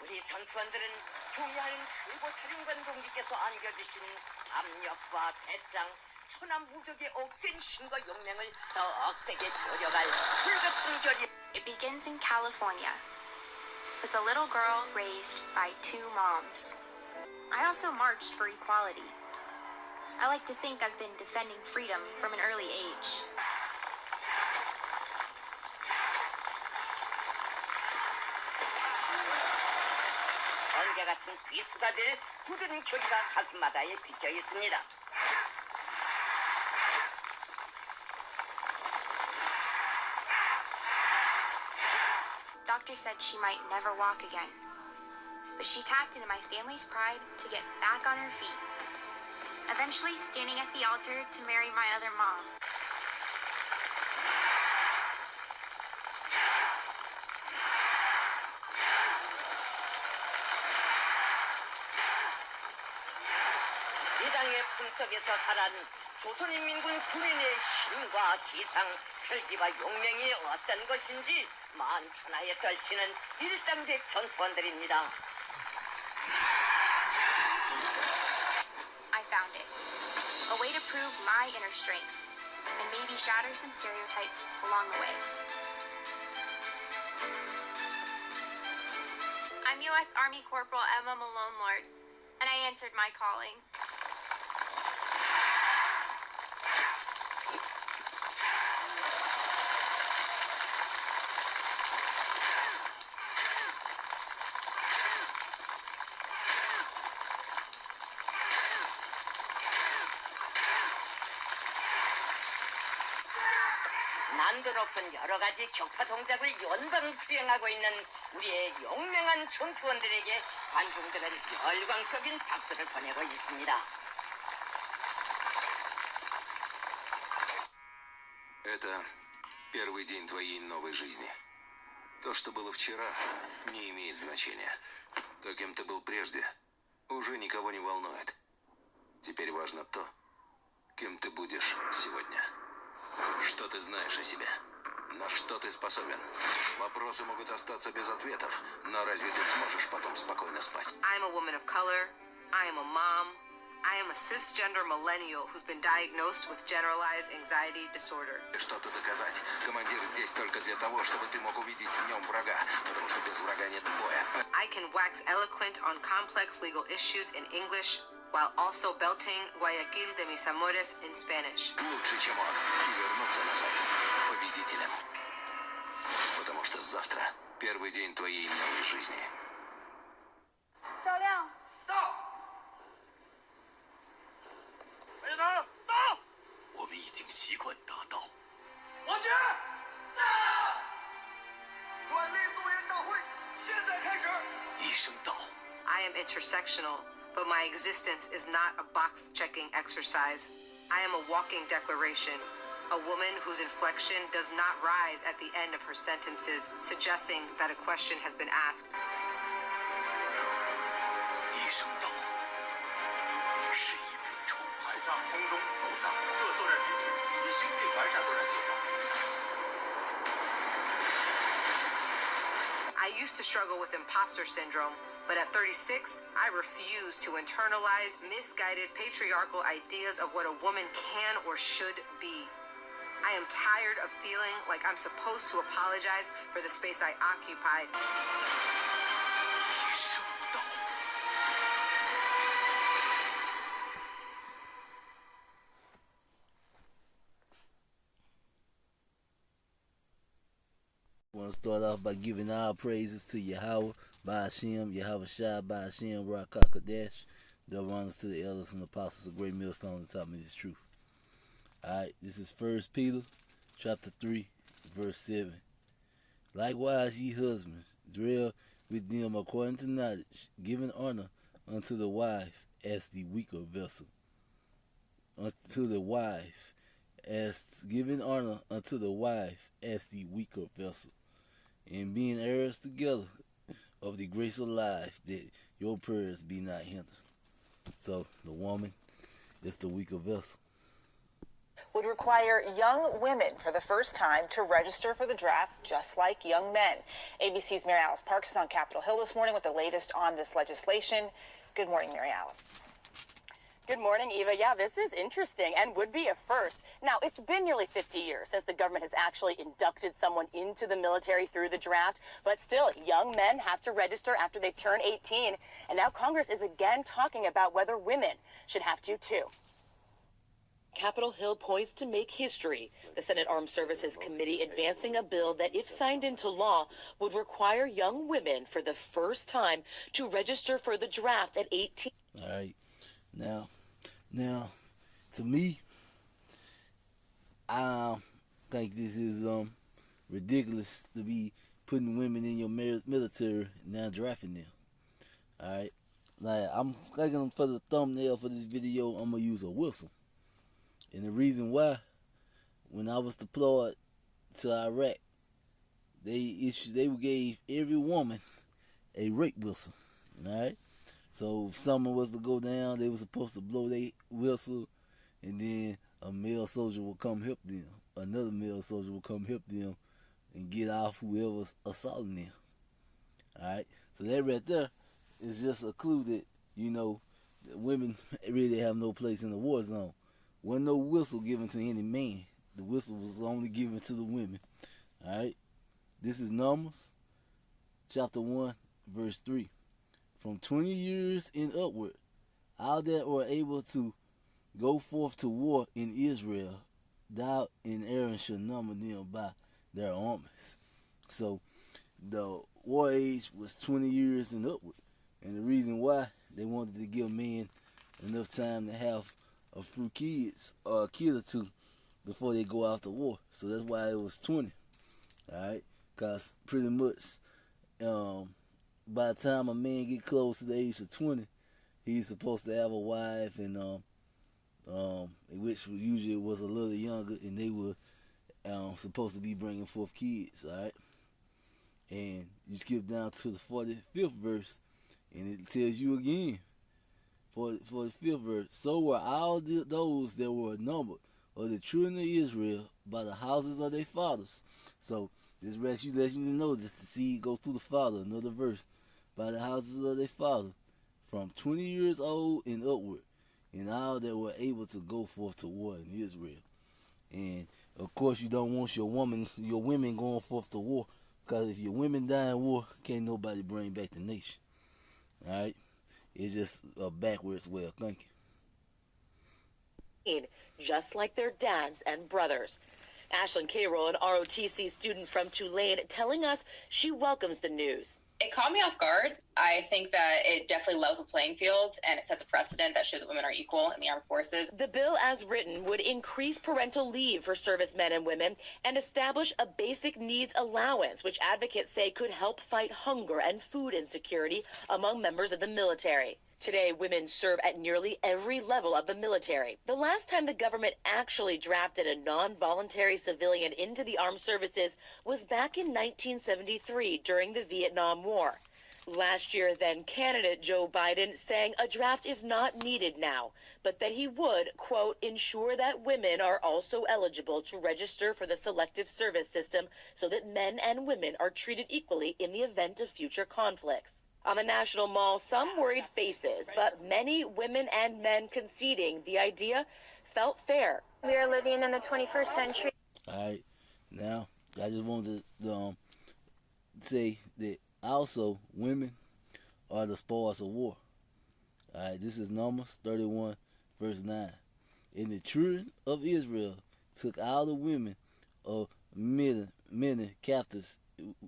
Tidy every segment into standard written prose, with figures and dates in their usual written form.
우리 전투원들은 경의하는 최고 사령관 동지께서 안겨주신 압력과 배짱, 천하무적의 억센 힘과 용맹을 더 억세게 벼려갈 불같은 결의. It begins in California, with a little girl raised by two moms. I also marched for equality. I like to think I've been defending freedom from an early age. 번개 같은 귀수가 될 굳은 결의가 가슴마다에 비껴 있습니다. Doctor said she might never walk again, but she tapped into my family's pride to get back on her feet, eventually standing at the altar to marry my other mom. 이 땅의 품속에서 자란 조선인민군 군인의 힘과 지상, 설기와 용맹이 어떤 것인지 만천하에 떨치는 일당백 전투원들입니다. I found it. A way to prove my inner strength and maybe shatter some stereotypes along the way. I'm U.S. Army Corporal Emma Malone Lord, and I answered my calling. 난도 높은 여러 가지 격파 동작을 연방 수행하고 있는 우리의 용맹한 전투원들에게 관중들은 열광적인 박수를 보내고 있습니다. Это первый день твоей новой жизни. То, что было вчера, не имеет значения. То, кем ты был прежде, уже никого не волнует. Теперь важно то, кем ты будешь сегодня. Что ты знаешь о себе? На что ты способен? Вопросы могут остаться без ответов, но разве ты сможешь потом спокойно спать? I'm a woman of color. I am a mom. I am a cisgender millennial who's been diagnosed with generalized anxiety disorder. Что-то доказать. Командир здесь только для того, чтобы ты мог увидеть в нем врага, потому что без врага нет боя. I can wax eloquent on complex legal issues in English while also belting Guayaquil de mis amores in Spanish. Лучше, чем он, и вернуться назад победителем. Потому что завтра первый день твоей новой жизни. 赵亮，到！白敬堂，到！我们已经习惯达到。王杰，到！转内动员大会现在开始。一声到。I am intersectional, but my existence is not a box-checking exercise. I am a walking declaration, a woman whose inflection does not rise at the end of her sentences, suggesting that a question has been asked. 一声到，是一次重塑。上空中、楼上各作战支持，以新并完善作战计划。I used to struggle with imposter syndrome, but at 36, I refuse to internalize misguided patriarchal ideas of what a woman can or should be. I am tired of feeling like I'm supposed to apologize for the space I occupied. 一声到。I want to start off by giving all praises to Yahweh, Ba'ashem, Yahweh Shai, Ba'ashem, Rakakadesh, the runners to the elders and apostles of great millstone that taught me this truth. Alright, this is 1 Peter, chapter 3, verse 7. Likewise, ye husbands, dwell with them according to knowledge, giving honor unto the wife as the weaker vessel. Unto the wife, as giving honor unto the wife as the weaker vessel, and being heirs together of the grace of life, that your prayers be not hindered. So the woman is the weaker vessel. would require young women for the first time to register for the draft just like young men. ABC's Mary Alice Parks is on Capitol Hill this morning with the latest on this legislation. Good morning, Mary Alice. Good morning, Eva. Yeah, this is interesting and would be a first. Now, it's been nearly 50 years since the government has actually inducted someone into the military through the draft, but still, young men have to register after they turn 18, and now Congress is again talking about whether women should have to too. Capitol Hill poised to make history. The Senate Armed Services Committee advancing a bill that, if signed into law, would require young women for the first time to register for the draft at 18. All right. Now, to me, I think this is ridiculous to be putting women in your military and now drafting them. All right. Like, I'm thinking for the thumbnail for this video, I'm gonna use a whistle. And the reason why, when I was deployed to Iraq, they gave every woman a rape whistle. All right. So if someone was to go down, they were supposed to blow their whistle, and then a male soldier will come help them. Another male soldier will come help them and get off whoever's assaulting them. All right. So that right there is just a clue that, you know, that women really have no place in the war zone. Wasn't no whistle given to any man. The whistle was only given to the women. All right. This is Numbers, chapter 1, verse 3. From 20 years and upward, all that were able to go forth to war in Israel, thou and Aaron shall number them by their armies. So the war age was 20 years and upward. And the reason why, they wanted to give men enough time to have a few kids, or a kid or two, before they go out to war. So that's why it was 20. Alright? Because pretty much, by the time a man get close to the age of 20, he's supposed to have a wife, and which usually was a little younger, and they were supposed to be bringing forth kids. All right, and you skip down to the 45th verse, and it tells you again, for the 5th verse. So were all those that were numbered of the children of Israel by the houses of their fathers. So this lets you know that the seed go through the father. Another verse. By the houses of their father, from 20 years old and upward, and all that were able to go forth to war in Israel. And of course, you don't want your women going forth to war, because if your women die in war, can't nobody bring back the nation. All right, it's just a backwards way of thinking. Just like their dads and brothers. Ashlyn Carroll, an ROTC student from Tulane, telling us she welcomes the news. It caught me off guard. I think that it definitely levels the playing field, and it sets a precedent that shows that women are equal in the armed forces. The bill, as written, would increase parental leave for servicemen and women and establish a basic needs allowance, which advocates say could help fight hunger and food insecurity among members of the military. Today, women serve at nearly every level of the military. The last time the government actually drafted a non-voluntary civilian into the armed services was back in 1973 during the Vietnam War. Last year, then candidate Joe Biden saying a draft is not needed now, but that he would, quote, ensure that women are also eligible to register for the selective service system so that men and women are treated equally in the event of future conflicts. On the National Mall, some worried faces, but many women and men conceding the idea felt fair. We are living in the 21st century. All right, now I just wanted to say that also women are the spoils of war. All right, this is Numbers 31, verse 9. And the children of Israel took all the women of many captives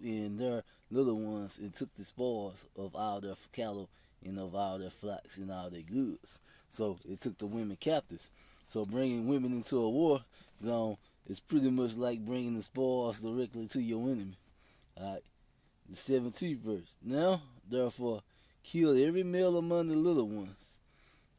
and their little ones, and took the spoils of all their cattle and of all their flocks and all their goods. So it took the women captives. So bringing women into a war zone is pretty much like bringing the spoils directly to your enemy. All right, the 17th verse. Now, therefore, kill every male among the little ones,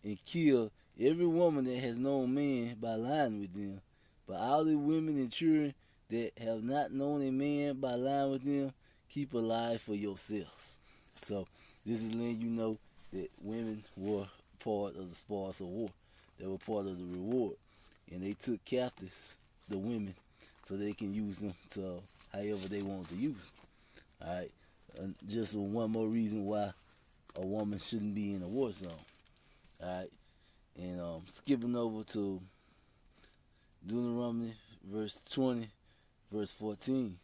and kill every woman that has known men by lying with them. But all the women and children that have not known a man by lying with them, keep alive for yourselves. So this is letting you know that women were part of the spoils of war. They were part of the reward. and they took captives the women so they can use them to however they want to use them. All right, just one more reason why a woman shouldn't be in a war zone. All right, and skipping over to Deuteronomy verse 20, verse 14.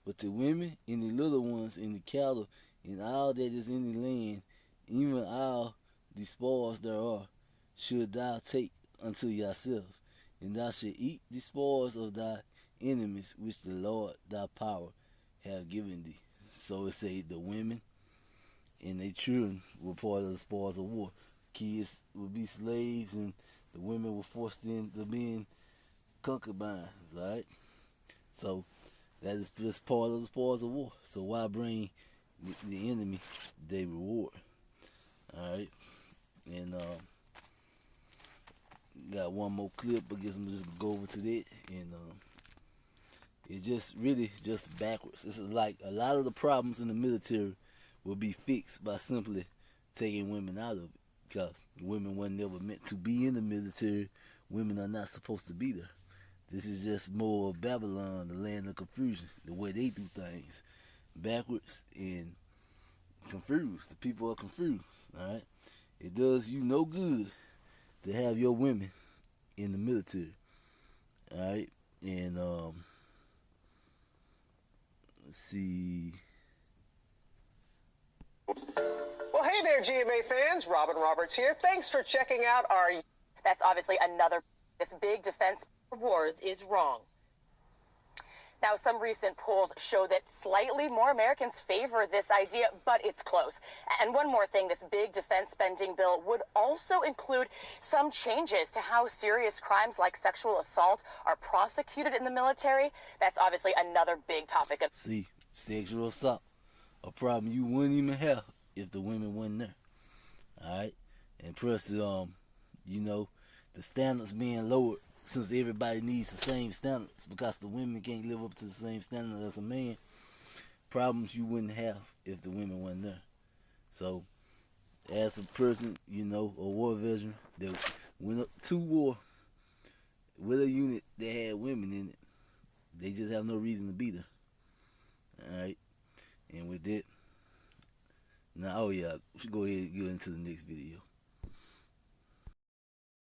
But the women and the little ones and the cattle and all that is in the land, even all the spoils thereof, should thou take unto thyself, and thou shalt eat the spoils of thy enemies, which the Lord thy power have given thee. So it say the women and their children were part of the spoils of war. Kids would be slaves, and the women were forced into being concubines. All right, so that is just part of the spoils of war. So why bring the enemy their reward? All right, and got one more clip. I guess I'm just gonna go over to that, and it's just really just backwards. It's like a lot of the problems in the military will be fixed by simply taking women out of it, because women were never meant to be in the military. Women are not supposed to be there. This is just more of Babylon, the land of confusion, the way they do things, backwards and confused. The people are confused. All right, it does you no good to have your women in the military. All right, and let's see. Well, hey there, GMA fans. Robin Roberts here. Thanks for checking out our... That's obviously another. This big defense wars is wrong. Now, some recent polls show that slightly more Americans favor this idea, but it's close. And one more thing, this big defense spending bill would also include some changes to how serious crimes like sexual assault are prosecuted in the military. That's obviously another big topic. See, sexual assault, a problem you wouldn't even have if the women weren't there. All right, and plus, you know, the standards being lowered, since everybody needs the same standards, because the women can't live up to the same standard as a man. Problems you wouldn't have if the women weren't there. So, as a person, you know, a war veteran that went up to war with a unit that had women in it, they just have no reason to be there. Alright, and with that, now, oh yeah, we should go ahead and get into the next video.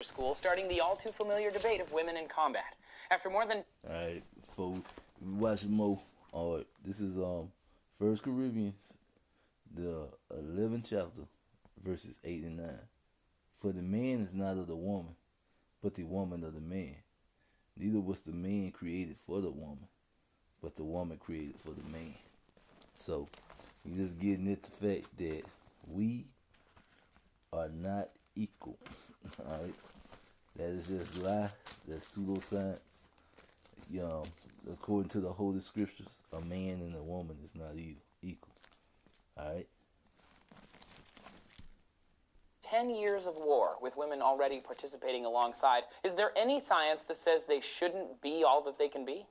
School, starting the all too familiar debate of women in combat. After more than... Alright, folks, we watching more. Alright, this is 1 Corinthians, the 11th chapter, verses 8 and 9. For the man is not of the woman, but the woman of the man. Neither was the man created for the woman, but the woman created for the man. So, we just getting at the fact that we are not equal. Alright, that is just lie. That's pseudoscience. According to the Holy Scriptures, a man and a woman is not equal. Alright. 10 years of war with women already participating alongside, is there any science that says they shouldn't be all that they can be?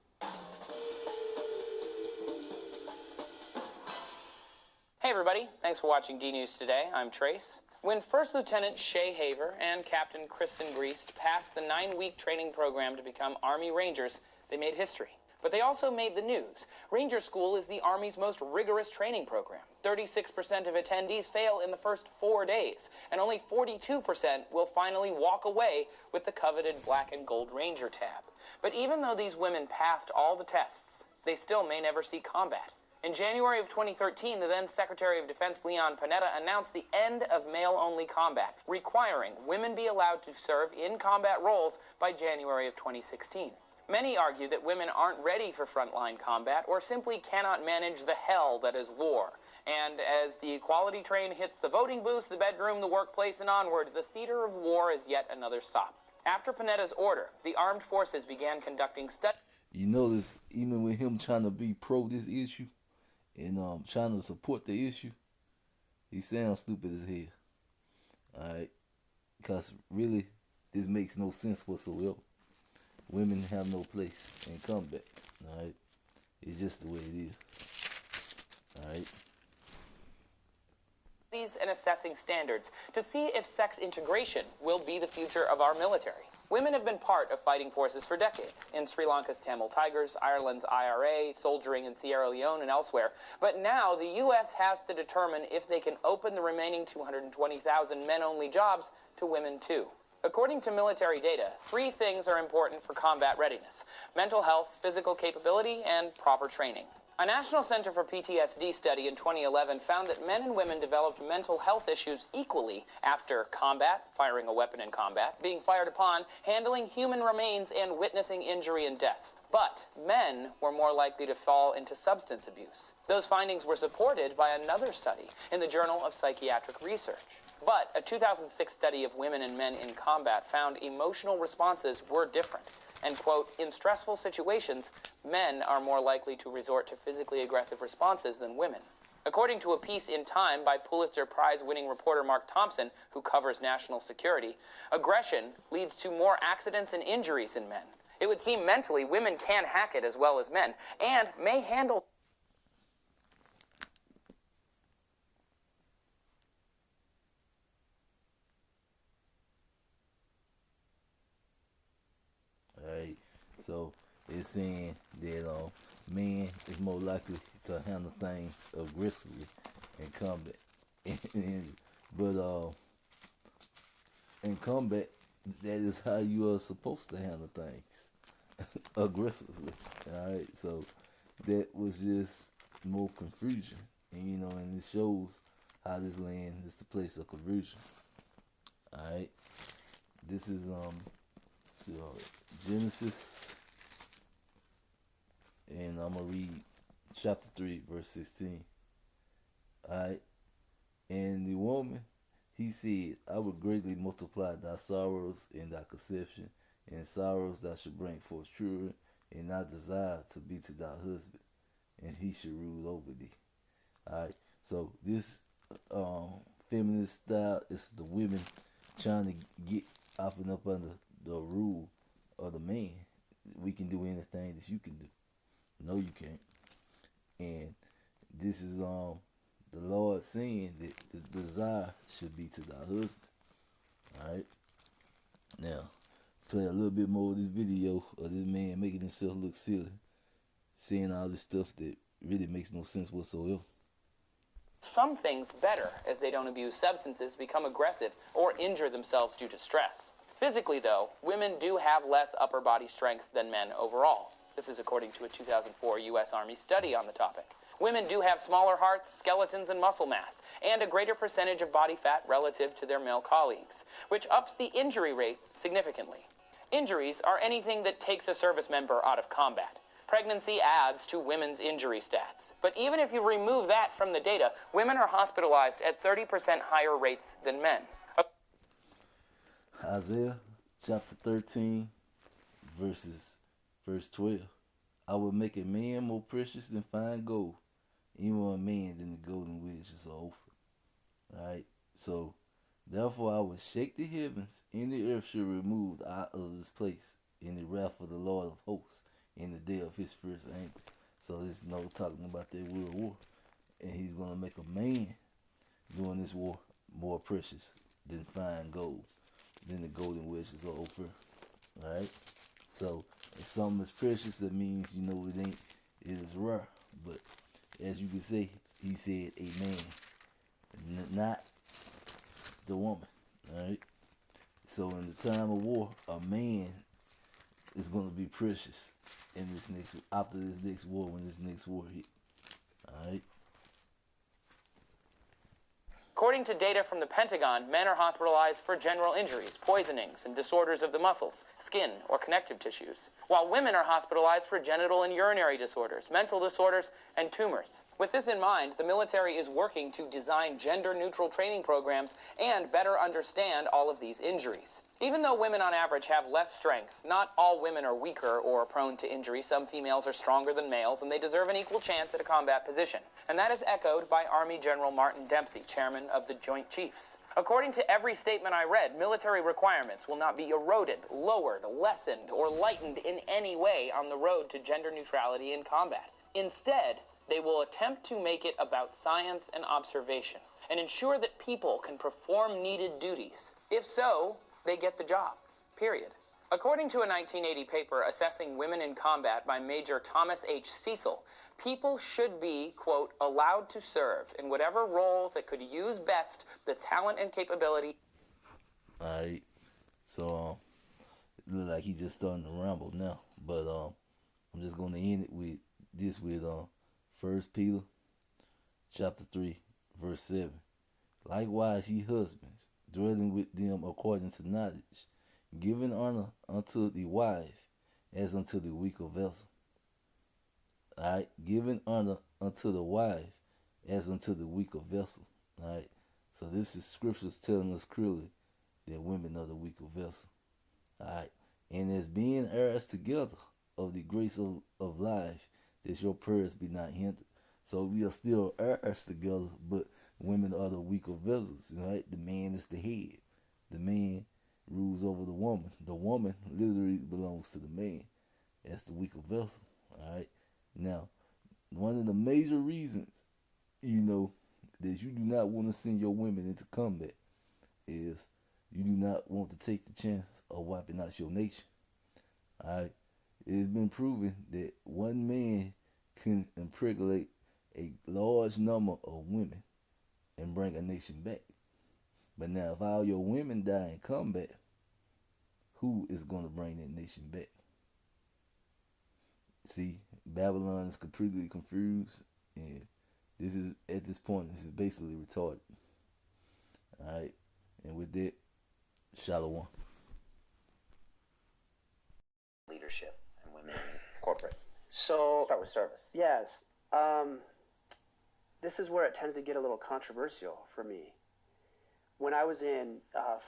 Hey everybody, thanks for watching D-News Today. I'm Trace. When First Lieutenant Shay Haver and Captain Kristen Griest passed the 9-week training program to become Army Rangers, they made history. But they also made the news. Ranger School is the Army's most rigorous training program. 36% of attendees fail in the first 4 days, and only 42% will finally walk away with the coveted black and gold Ranger tab. But even though these women passed all the tests, they still may never see combat. In January of 2013, the then Secretary of Defense Leon Panetta announced the end of male-only combat, requiring women be allowed to serve in combat roles by January of 2016. Many argue that women aren't ready for frontline combat or simply cannot manage the hell that is war. And as the equality train hits the voting booth, the bedroom, the workplace, and onward, the theater of war is yet another stop. After Panetta's order, the armed forces began conducting studies. You notice, even with him trying to be pro this issue and trying to support the issue, he sounds stupid as hell. Alright? Because really, this makes no sense whatsoever. Women have no place in combat. Alright? It's just the way it is. Alright? And assessing standards to see if sex integration will be the future of our military. Women have been part of fighting forces for decades, in Sri Lanka's Tamil Tigers, Ireland's IRA, soldiering in Sierra Leone and elsewhere. But now the U.S. has to determine if they can open the remaining 220,000 men-only jobs to women too. According to military data, 3 things are important for combat readiness: mental health, physical capability, and proper training. A National Center for PTSD study in 2011 found that men and women developed mental health issues equally after combat, firing a weapon in combat, being fired upon, handling human remains, and witnessing injury and death. But men were more likely to fall into substance abuse. Those findings were supported by another study in the Journal of Psychiatric Research. But a 2006 study of women and men in combat found emotional responses were different. And, quote, in stressful situations, men are more likely to resort to physically aggressive responses than women. According to a piece in Time by Pulitzer Prize-winning reporter Mark Thompson, who covers national security, aggression leads to more accidents and injuries in men. It would seem mentally women can hack it as well as men, and may handle... Alright, so it's saying that men is more likely to handle things aggressively in combat. But in combat, that is how you are supposed to handle things aggressively. Alright, so that was just more confusion. And and it shows how this land is the place of confusion. Alright, this is Genesis, and I'm gonna read chapter 3 verse 16. Alright, and the woman, he said, I will greatly multiply thy sorrows and thy conception, and sorrows thou should bring forth children, and I desire to be to thy husband, and he should rule over thee. Alright, so this feminist style is the women trying to get off and up under the rule of the man. We can do anything that you can do. No, you can't. And this is the Lord saying that the desire should be to thy husband. Alright. Now, play a little bit more of this video of this man making himself look silly, saying all this stuff that really makes no sense whatsoever. Some things better as they don't abuse substances, become aggressive, or injure themselves due to stress. Physically, though, women do have less upper body strength than men overall. This is according to a 2004 U.S. Army study on the topic. Women do have smaller hearts, skeletons, and muscle mass, and a greater percentage of body fat relative to their male colleagues, which ups the injury rate significantly. Injuries are anything that takes a service member out of combat. Pregnancy adds to women's injury stats. But even if you remove that from the data, women are hospitalized at 30% higher rates than men. Isaiah chapter 13, verse 12. I will make a man more precious than fine gold, even a man than the golden wedges of Ophir. Alright, so therefore I will shake the heavens, and the earth shall remove out of his place in the wrath of the Lord of hosts, in the day of his fierce anger. So this is talking about that world war. And he's going to make a man during this war more precious than fine gold, than the golden wedges of Ophir. Alright? So if something is precious, that means it is rare. But as you can see, he said a man, not the woman. Alright? So in the time of war, a man is going to be precious after this next war, when this next war hit. Alright? According to data from the Pentagon, men are hospitalized for general injuries, poisonings, and disorders of the muscles, skin, or connective tissues, while women are hospitalized for genital and urinary disorders, mental disorders, and tumors. With this in mind, the military is working to design gender-neutral training programs and better understand all of these injuries. Even though women on average have less strength, not all women are weaker or prone to injury. Some females are stronger than males, and they deserve an equal chance at a combat position. And that is echoed by Army General Martin Dempsey, chairman of the Joint Chiefs. According to every statement I read, military requirements will not be eroded, lowered, lessened, or lightened in any way on the road to gender neutrality in combat. Instead, they will attempt to make it about science and observation, and ensure that people can perform needed duties. If so, they get the job. Period. According to a 1980 paper assessing women in combat by Major Thomas H. Cecil, people should be, quote, allowed to serve in whatever role that could use best the talent and capability. Alright, so it look like he just starting to ramble now, but I'm just gonna end it with this with 1 Peter chapter 3 verse 7. Likewise ye husbands, dwelling with them according to knowledge, giving honor unto the wife as unto the weaker vessel. Alright, giving honor unto the wife as unto the weaker vessel. Alright, so this is scriptures telling us clearly that women are the weaker vessel. Alright, and as being heirs together of the grace of life, that your prayers be not hindered. So we are still heirs together, but women are the weaker vessels. Right? The man is the head. The man rules over the woman. The woman literally belongs to the man. That's the weaker vessel. Alright. Now, one of the major reasons, that you do not want to send your women into combat is you do not want to take the chance of wiping out your nation. Alright. It has been proven that one man can impregnate a large number of women and bring a nation back. But now, if all your women die in combat, who is going to bring that nation back? See, Babylon is completely confused, and this is, at this point, this is basically retarded. Alright, and with that, Shalom. Leadership and women in corporate. So start with service. Yes. This is where it tends to get a little controversial for me. When I was in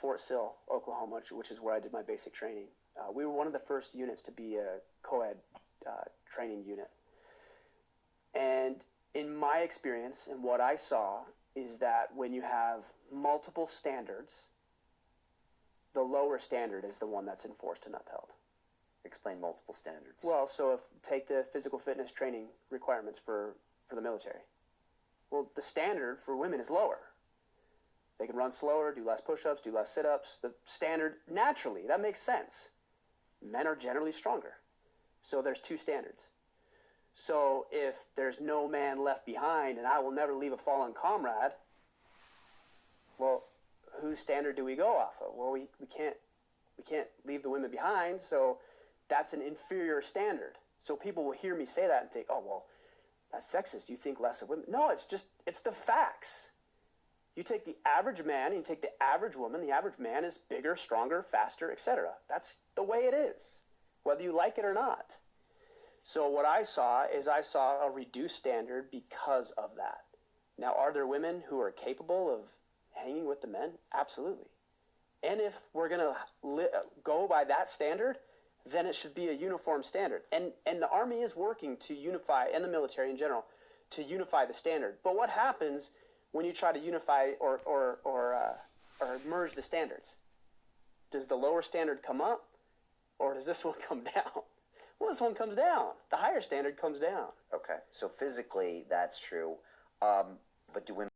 Fort Sill, Oklahoma, which is where I did my basic training, we were one of the first units to be a co-ed training unit. And in my experience and what I saw is that when you have multiple standards, the lower standard is the one that's enforced and upheld. Explain multiple standards. Well, so take the physical fitness training requirements for the military. Well, the standard for women is lower. They can run slower, do less push-ups, do less sit-ups. The standard, naturally, that makes sense. Men are generally stronger. So there's two standards. So if there's no man left behind and I will never leave a fallen comrade, well, whose standard do we go off of? Well, we can't leave the women behind, so that's an inferior standard. So people will hear me say that and think, oh, well, that's sexist. You think less of women. No, it's the facts. You take the average man and you take the average woman. The average man is bigger, stronger, faster, etc. That's the way it is, whether you like it or not. So what I saw is a reduced standard because of that. Now, are there women who are capable of hanging with the men? Absolutely. And if we're going to go by that standard, then it should be a uniform standard. And the Army is working to unify, and the military in general, to unify the standard. But what happens when you try to unify or merge the standards? Does the lower standard come up, or does this one come down? Well, this one comes down. The higher standard comes down. Okay, so physically that's true. But do women